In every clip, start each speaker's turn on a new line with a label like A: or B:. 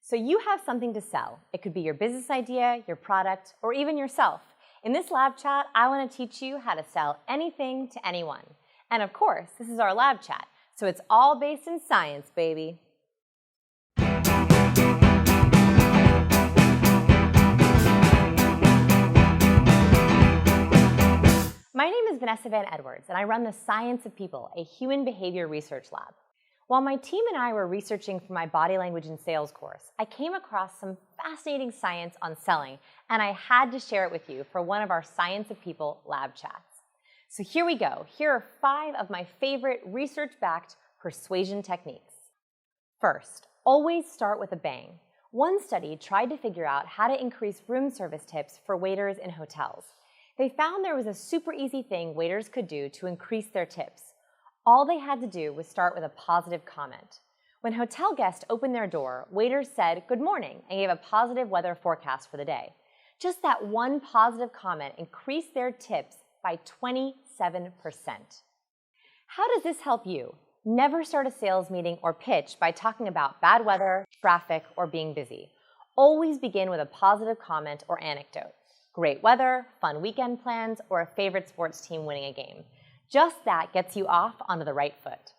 A: So you have something to sell. It could be your business idea, your product, or even yourself. In this lab chat, I want to teach you how to sell anything to anyone. And of course, this is our lab chat, so it's all based in science, baby. My name is Vanessa and I run the Science of People, a human behavior research lab. While my team and I were researching for my body language and sales course, I came across some fascinating science on selling, and I had to share it with you for one of our Science of People lab chats. So here we go. Here are 5 of my favorite research-backed persuasion techniques. First, always start with a bang. One study tried to figure out how to increase room service tips for waiters in hotels. They found there was a super easy thing waiters could do to increase their tips. All they had to do was start with a positive comment. When hotel guests opened their door, waiters said good morning and gave a positive weather forecast for the day. Just that one positive comment increased their tips by 27%. How does this help you? Never start a sales meeting or pitch by talking about bad weather, traffic, or being busy. Always begin with a positive comment or anecdote. Great weather, fun weekend plans, or a favorite sports team winning a game. Just that gets you off onto the right foot.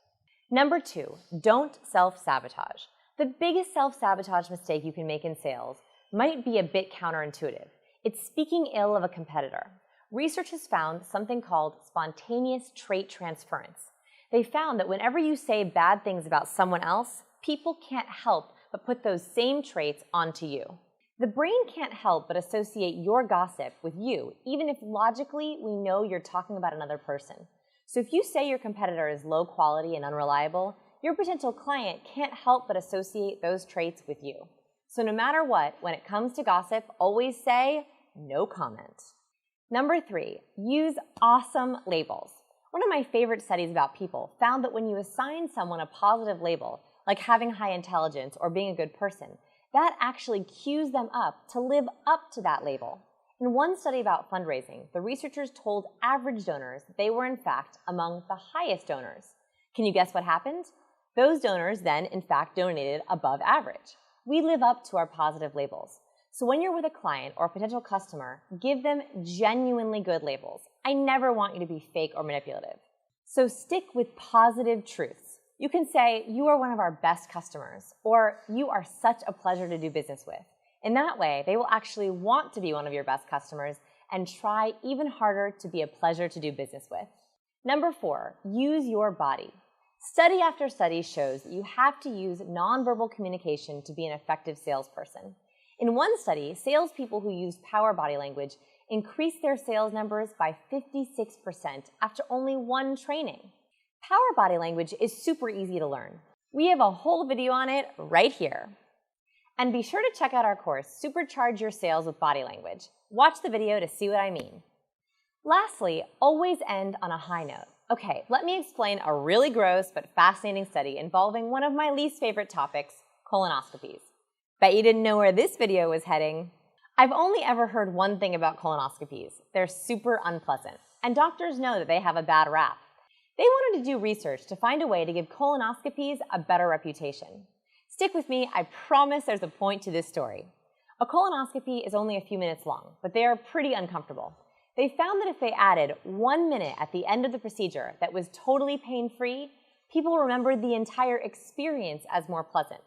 A: Number 2, don't self-sabotage. The biggest self-sabotage mistake you can make in sales might be a bit counterintuitive. It's speaking ill of a competitor. Research has found something called spontaneous trait transference. They found that whenever you say bad things about someone else, people can't help but put those same traits onto you. The brain can't help but associate your gossip with you, even if logically we know you're talking about another person. So if you say your competitor is low quality and unreliable, your potential client can't help but associate those traits with you. So no matter what, when it comes to gossip, always say, no comment. Number 3, use awesome labels. One of my favorite studies about people found that when you assign someone a positive label, like having high intelligence or being a good person, that actually cues them up to live up to that label. In one study about fundraising, the researchers told average donors they were in fact among the highest donors. Can you guess what happened? Those donors then in fact donated above average. We live up to our positive labels. So when you're with a client or a potential customer, give them genuinely good labels. I never want you to be fake or manipulative. So stick with positive truths. You can say, you are one of our best customers, or you are such a pleasure to do business with. In that way, they will actually want to be one of your best customers and try even harder to be a pleasure to do business with. Number 4, use your body. Study after study shows that you have to use nonverbal communication to be an effective salesperson. In one study, salespeople who used power body language increased their sales numbers by 56% after only one training. Power body language is super easy to learn. We have a whole video on it right here. And be sure to check out our course, Supercharge Your Sales with Body Language. Watch the video to see what I mean. Lastly, always end on a high note. Okay, let me explain a really gross but fascinating study involving one of my least favorite topics, colonoscopies. Bet you didn't know where this video was heading. I've only ever heard one thing about colonoscopies. They're super unpleasant, and doctors know that they have a bad rap. They wanted to do research to find a way to give colonoscopies a better reputation. Stick with me, I promise there's a point to this story. A colonoscopy is only a few minutes long, but they are pretty uncomfortable. They found that if they added 1 minute at the end of the procedure that was totally pain-free, people remembered the entire experience as more pleasant.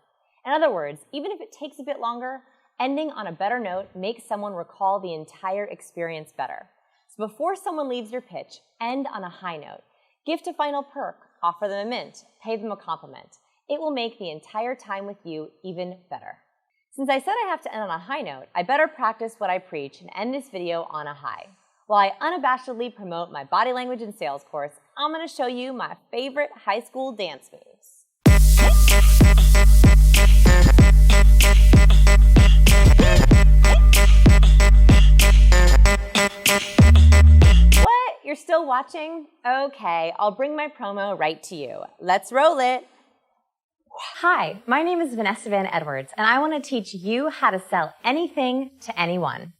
A: In other words, even if it takes a bit longer, ending on a better note makes someone recall the entire experience better. So before someone leaves your pitch, end on a high note. Gift a final perk, offer them a mint, pay them a compliment. It will make the entire time with you even better. Since I said I have to end on a high note, I better practice what I preach and end this video on a high. While I unabashedly promote my body language and sales course, I'm going to show you my favorite high school dance moves. What? You're still watching? Okay, I'll bring my promo right to you. Let's roll it. Hi, my name is Vanessa and I want to teach you how to sell anything to anyone.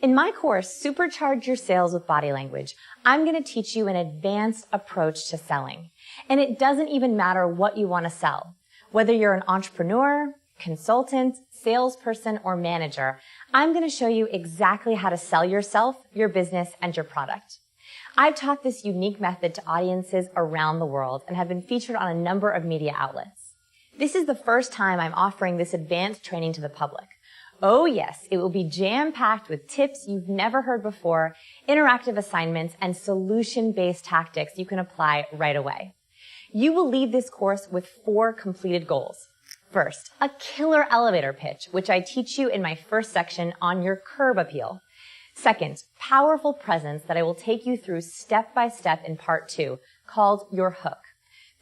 A: In my course, Supercharge Your Sales with Body Language, I'm going to teach you an advanced approach to selling. And it doesn't even matter what you want to sell. Whether you're an entrepreneur, consultant, salesperson, or manager, I'm going to show you exactly how to sell yourself, your business, and your product. I've taught this unique method to audiences around the world and have been featured on a number of media outlets. This is the first time I'm offering this advanced training to the public. Oh yes, it will be jam-packed with tips you've never heard before, interactive assignments, and solution-based tactics you can apply right away. You will leave this course with 4 completed goals. First, a killer elevator pitch, which I teach you in my first section on your curb appeal. Second, powerful presence that I will take you through step by step in part 2, called your hook.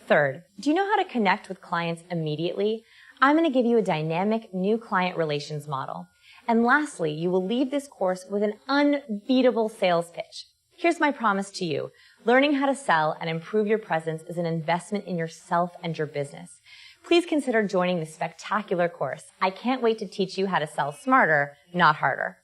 A: Third, do you know how to connect with clients immediately? I'm going to give you a dynamic new client relations model. And lastly, you will leave this course with an unbeatable sales pitch. Here's my promise to you. Learning how to sell and improve your presence is an investment in yourself and your business. Please consider joining this spectacular course. I can't wait to teach you how to sell smarter, not harder.